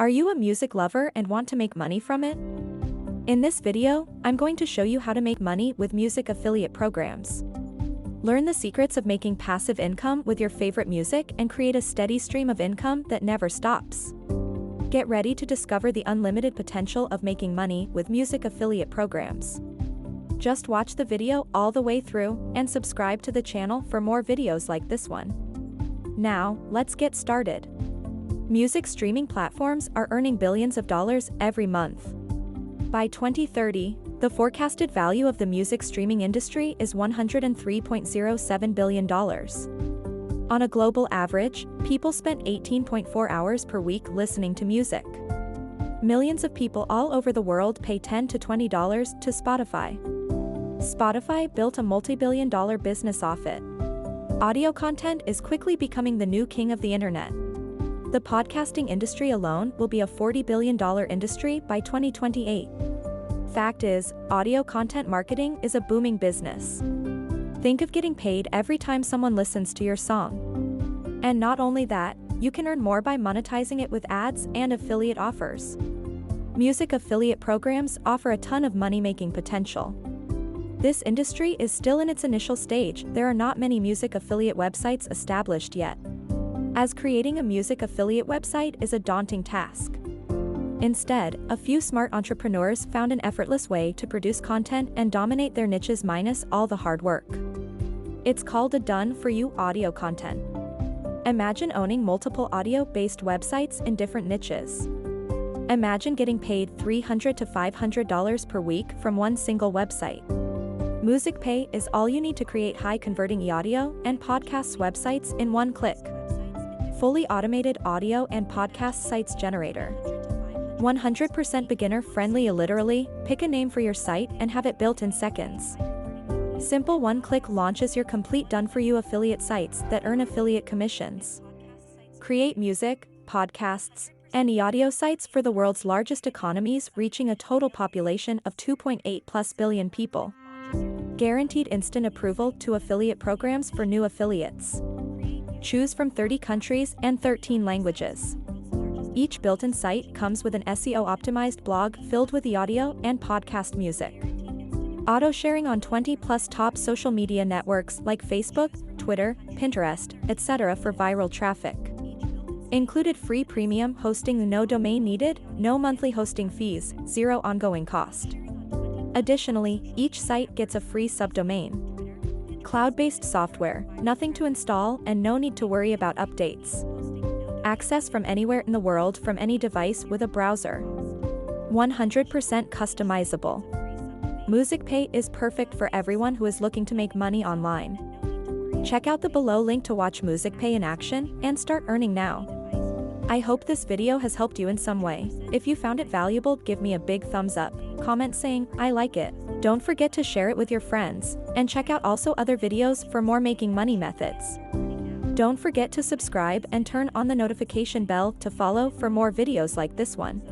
Are you a music lover and want to make money from it? In this video, I'm going to show you how to make money with music affiliate programs. Learn the secrets of making passive income with your favorite music and create a steady stream of income that never stops. Get ready to discover the unlimited potential of making money with music affiliate programs. Just watch the video all the way through and subscribe to the channel for more videos like this one. Now, let's get started. Music streaming platforms are earning billions of dollars every month. By 2030, the forecasted value of the music streaming industry is $103.07 billion. On a global average, people spent 18.4 hours per week listening to music. Millions of people all over the world pay $10 to $20 to Spotify. Spotify built a multi-billion-dollar business off it. Audio content is quickly becoming the new king of the internet. The podcasting industry alone will be a $40 billion industry by 2028. Fact is, audio content marketing is a booming business. Think of getting paid every time someone listens to your song. And not only that, you can earn more by monetizing it with ads and affiliate offers. Music affiliate programs offer a ton of money-making potential. This industry is still in its initial stage. There are not many music affiliate websites established yet, as creating a music affiliate website is a daunting task. Instead, a few smart entrepreneurs found an effortless way to produce content and dominate their niches minus all the hard work. It's called a done-for-you audio content. Imagine owning multiple audio-based websites in different niches. Imagine getting paid $300 to $500 per week from one single website. MusicPay is all you need to create high-converting audio and podcasts websites in one click. Fully automated audio and podcast sites generator. 100% beginner-friendly. Literally, pick a name for your site and have it built in seconds. Simple one-click launches your complete done-for-you affiliate sites that earn affiliate commissions. Create music, podcasts, and audio sites for the world's largest economies, reaching a total population of 2.8+ billion people. Guaranteed instant approval to affiliate programs for new affiliates. Choose from 30 countries and 13 languages. Each built-in site comes with an SEO-optimized blog filled with the audio and podcast music. Auto-sharing on 20+ top social media networks like Facebook, Twitter, Pinterest, etc. for viral traffic. Included free premium hosting, no domain needed, no monthly hosting fees, zero ongoing cost. Additionally, each site gets a free subdomain. Cloud-based software, nothing to install and no need to worry about updates. Access from anywhere in the world from any device with a browser. 100% customizable. MusicPay is perfect for everyone who is looking to make money online. Check out the below link to watch MusicPay in action and start earning now. I hope this video has helped you in some way. If you found it valuable, give me a big thumbs up, comment saying, I like it. Don't forget to share it with your friends, and check out also other videos for more making money methods. Don't forget to subscribe and turn on the notification bell to follow for more videos like this one.